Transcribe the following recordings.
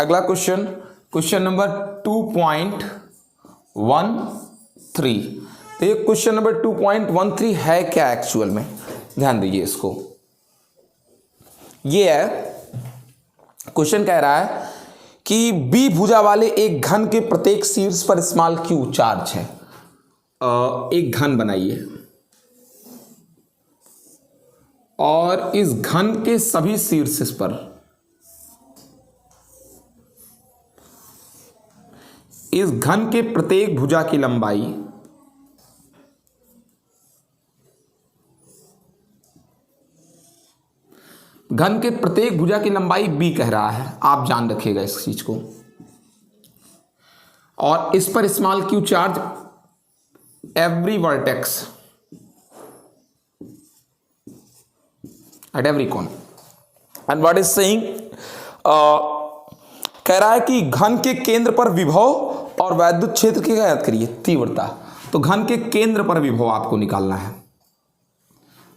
अगला question, question number 2.13। तो ये क्वेश्चन नंबर 2.13 है क्या एक्चुअल में, ध्यान दीजिए इसको। ये है क्वेश्चन, कह रहा है कि बी भुजा वाले एक घन के प्रत्येक शीर्ष पर स्मॉल क्यू चार्ज है। एक घन बनाइए और इस घन के सभी शीर्ष पर इस घन के प्रत्येक भुजा की लंबाई घन के प्रत्येक भुजा की लंबाई b कह रहा है, आप जान रखिएगा इस चीज को। और इस पर small q charge every vertex at every corner and what is saying, कह रहा है कि घन के केंद्र पर विभव और वैद्युत क्षेत्र की याद करिए तीव्रता। तो घन के केंद्र पर विभव आपको निकालना है,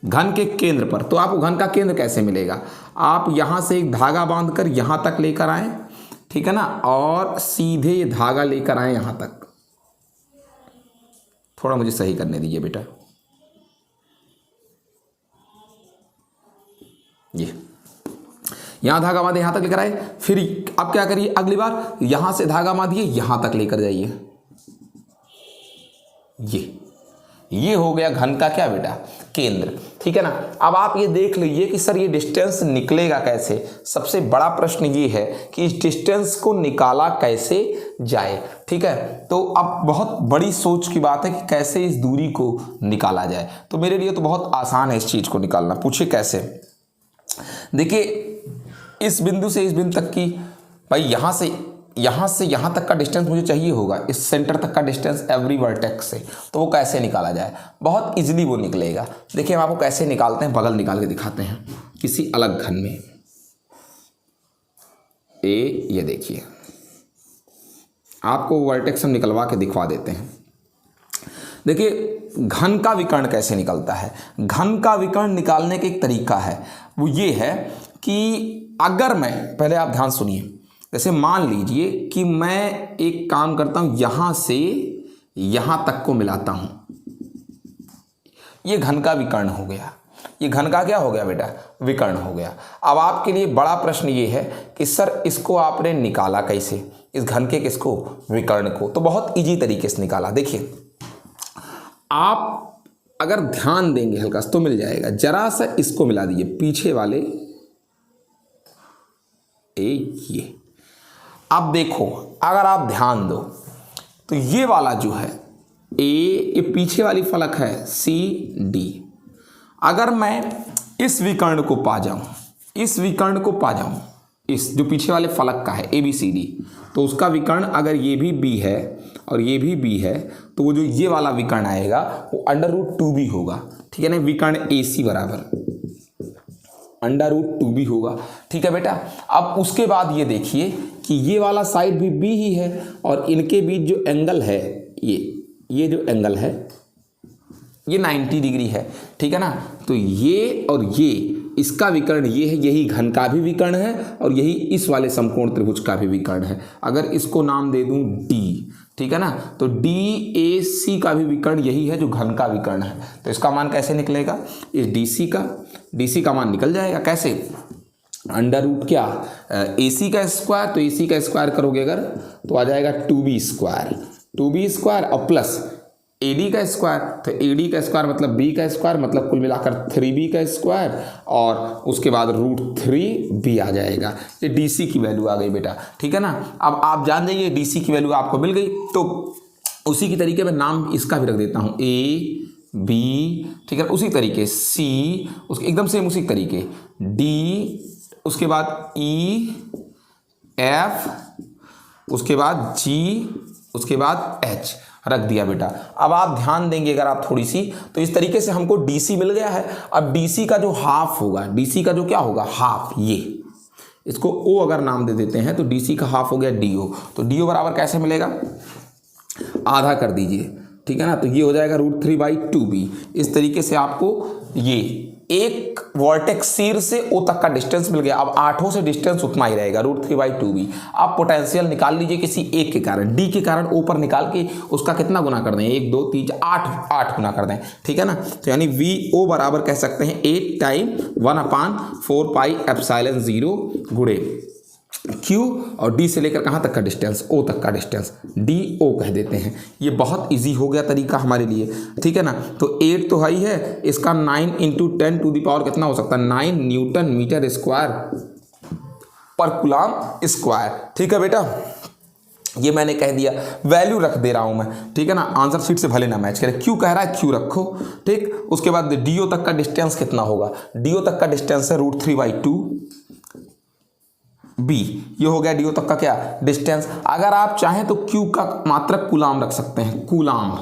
घन के केंद्र पर। तो आपको घन का केंद्र कैसे मिलेगा, आप यहां से एक धागा बांधकर यहां तक लेकर आए, ठीक है ना, और सीधे ये धागा लेकर आए यहां तक। थोड़ा मुझे सही करने दीजिए बेटा, ये यहां धागा बांधे यहां तक लेकर आए, फिर अब क्या करिए, अगली बार यहां से धागा बांधिए यहां तक लेकर जाइए। ये हो गया घन का क्या बेटा, केंद्र, ठीक है ना। अब आप ये देख लीजिए कि सर ये डिस्टेंस निकलेगा कैसे। सबसे बड़ा प्रश्न ये है कि इस डिस्टेंस को निकाला कैसे जाए, ठीक है। तो अब बहुत बड़ी सोच की बात है कि कैसे इस दूरी को निकाला जाए। तो मेरे लिए तो बहुत आसान है इस चीज को निकालना। पूछिए कैसे। देखिए इस बिंदु से इस बिंदु तक की, भाई यहां से यहां तक का डिस्टेंस मुझे चाहिए होगा, इस सेंटर तक का डिस्टेंस एवरी वर्टेक्स से। तो वो कैसे निकाला जाए, बहुत इजीली वो निकलेगा। देखिए हम आपको कैसे निकालते हैं, बगल निकाल के दिखाते हैं किसी अलग घन में। ये देखिए आपको वर्टेक्स हम निकलवा के दिखवा देते हैं। देखिए घन का विकर्ण कैसे निकलता है। घन का विकर्ण निकालने का एक तरीका है, वो ये है कि अगर मैं, पहले आप ध्यान सुनिए, जैसे मान लीजिए कि मैं एक काम करता हूं, यहां से यहां तक को मिलाता हूं, ये घन का विकर्ण हो गया। ये घन का क्या हो गया बेटा, विकर्ण हो गया। अब आपके लिए बड़ा प्रश्न ये है कि सर इसको आपने निकाला कैसे, इस घन के किसको, विकर्ण को। तो बहुत इजी तरीके से निकाला। देखिए आप अगर ध्यान देंगे हल्का तो मिल जाएगा। जरा सा इसको मिला दीजिए, पीछे वाले ये। अब देखो अगर आप ध्यान दो तो ये वाला जो है ये पीछे वाली फलक है सी डी। अगर मैं इस विकर्ण को पा जाऊं, इस विकर्ण को पा जाऊं, इस जो पीछे वाले फलक का है ए बी सी डी, तो उसका विकर्ण अगर ये भी बी है और ये भी बी है, तो वो जो ये वाला विकर्ण आएगा वो √2b होगा, ठीक है ना। विकर्ण ए सी बराबर √2b होगा, ठीक है बेटा। अब उसके बाद ये देखिए कि ये वाला साइड भी b ही है और इनके बीच जो एंगल है, ये जो एंगल है ये 90 डिग्री है, ठीक है ना। तो ये और ये, इसका विकर्ण ये है, यही घन का भी विकर्ण है और यही इस वाले समकोण त्रिभुज का भी विकर्ण है। अगर इसको नाम दे दूं d, ठीक है ना, तो DAC का भी विकर्ण यही है जो घन का विकर्ण है। तो इसका मान कैसे निकलेगा, इस DC का मान निकल जाएगा कैसे, √ क्या AC का स्क्वायर, तो AC का स्क्वायर करोगे अगर तो आ जाएगा 2b स्क्वायर और प्लस AD का स्क्वायर, तो AD का स्क्वायर मतलब B का स्क्वायर, मतलब कुल मिलाकर 3b का स्क्वायर और उसके बाद √3b आ जाएगा। ये DC की वैल्यू आ गई बेटा, ठीक है ना। अब आप जान जाइए DC की वैल्यू आपको मिल गई। तो उसी की तरीके में नाम इसका भी रख देता हूँ A B, ठीक है, उसी तरीके C, उसके एकदम सेम उसी तरीके D, उसके बाद E F, उसके बाद G, उसके बाद H रख दिया बेटा। अब आप ध्यान देंगे अगर आप थोड़ी सी, तो इस तरीके से हमको DC मिल गया है। अब DC का जो हाफ होगा, DC का जो क्या होगा हाफ, ये इसको O अगर नाम दे देते हैं तो DC का हाफ हो गया DO। तो DO बराबर कैसे मिलेगा, आधा कर दीजिए, ठीक है ना। तो ये हो जाएगा √3/2b। इस तरीके से आपको ये एक वर्टेक्स शीर से ओ तक का डिस्टेंस मिल गया। अब आठों से डिस्टेंस उतना ही रहेगा √3/2b। अब पोटेंशियल निकाल लीजिए किसी एक के कारण, डी के कारण ओ पर निकाल के उसका कितना गुना कर दें, 1 2 3 8 गुना कर दें, ठीक है ना। तो यानी VO बराबर कह सकते हैं 8 टाइम 1/4πε0 गुणे Q और D से लेकर कहाँ तक का डिस्टेंस, O तक का डिस्टेंस, DO कह देते हैं। ये बहुत इजी हो गया तरीका हमारे लिए, ठीक है ना। तो 8 तो हाई है, इसका 9 × 10⁻⁴ कितना हो सकता है, 9 न्यूटन मीटर स्क्वायर पर कूलम स्क्वायर, ठीक है बेटा। ये मैंने कह दिया, वैल्यू रख दे रहा हूं मैं, ठीक है ना। आंसर शीट से भले ना मैच करे, क्यू कह रहा है क्यू रखो, ठीक। उसके बाद DO तक का डिस्टेंस कितना होगा, DO तक का डिस्टेंस है √3/2b। ये हो गया DO तक का क्या डिस्टेंस। अगर आप चाहें तो Q का मात्रक कूलाम रख सकते हैं, कूलाम,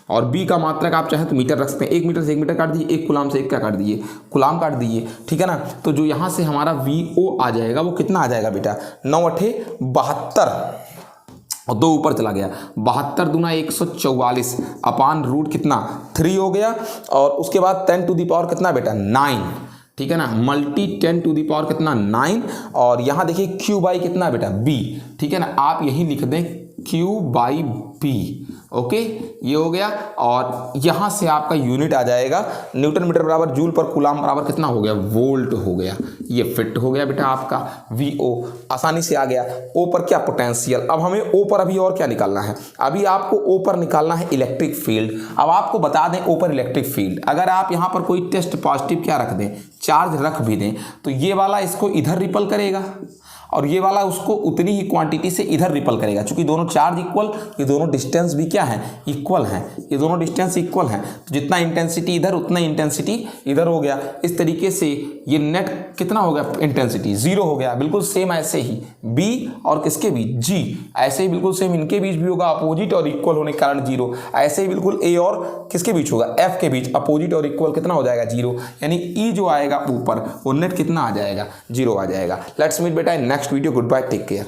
और B का मात्रक आप चाहें तो मीटर रख सकते हैं। 1 मीटर से 1 मीटर काट दीजिए, 1 कूलाम से 1 क्या काट दीजिए, कूलाम काट दीजिए, ठीक है ना। तो जो यहाँ से हमारा VO आ जाएगा वो कितना आ जाएगा बेटा, 9 × 8 = 72 और 2 ऊपर चला गया, 72 दूना 144 अपान रूट कितना 3 हो गया। और उसके बाद 10⁻⁴ कितना बेटा 9, ठीक है ना, मल्टी 10⁻⁴ कितना 9। और यहाँ देखिए Q/, कितना बेटा B, ठीक है ना। आप यही लिख दें Q/B, ओके, ये हो गया। और यहाँ से आपका यूनिट आ जाएगा न्यूटन मीटर बराबर जूल पर कूलाम बराबर कितना हो गया, वोल्ट हो गया। ये फिट हो गया बेटा आपका VO, आसानी से आ गया। O पर क्या पोटेंशियल, अब हमें O पर अभी और क्या निकालना है, अभी आपको O पर निकालना है इलेक्ट्रिक फील्ड। अब आपको बता दें O पर इलेक्ट्रिक फील्ड, अगर आप यहाँ पर कोई टेस्ट पॉजिटिव क्या रख दें, चार्ज रख भी दें, तो ये वाला इसको इधर रिपल करेगा और ये वाला उसको उतनी ही क्वांटिटी से इधर रिपल करेगा। चूंकि दोनों चार्ज इक्वल, ये दोनों डिस्टेंस भी क्या है, इक्वल हैं, ये दोनों डिस्टेंस इक्वल हैं। तो जितना इंटेंसिटी इधर उतना इंटेंसिटी इधर हो गया। इस तरीके से ये नेट कितना हो गया, इंटेंसिटी 0 हो गया। बिल्कुल सेम ऐसे ही B और किसके बीच, G, ऐसे ही बिल्कुल सेम इनके बीच भी होगा, अपोजिट और इक्वल होने के कारण 0। ऐसे ही बिल्कुल A और किसके बीच होगा, F के बीच, अपोजिट और इक्वल कितना हो जाएगा 0। यानी E जो आएगा ऊपर वो नेट कितना आ जाएगा, 0 आ जाएगा। लेट्स मीट बेटा in next video, good bye, take care.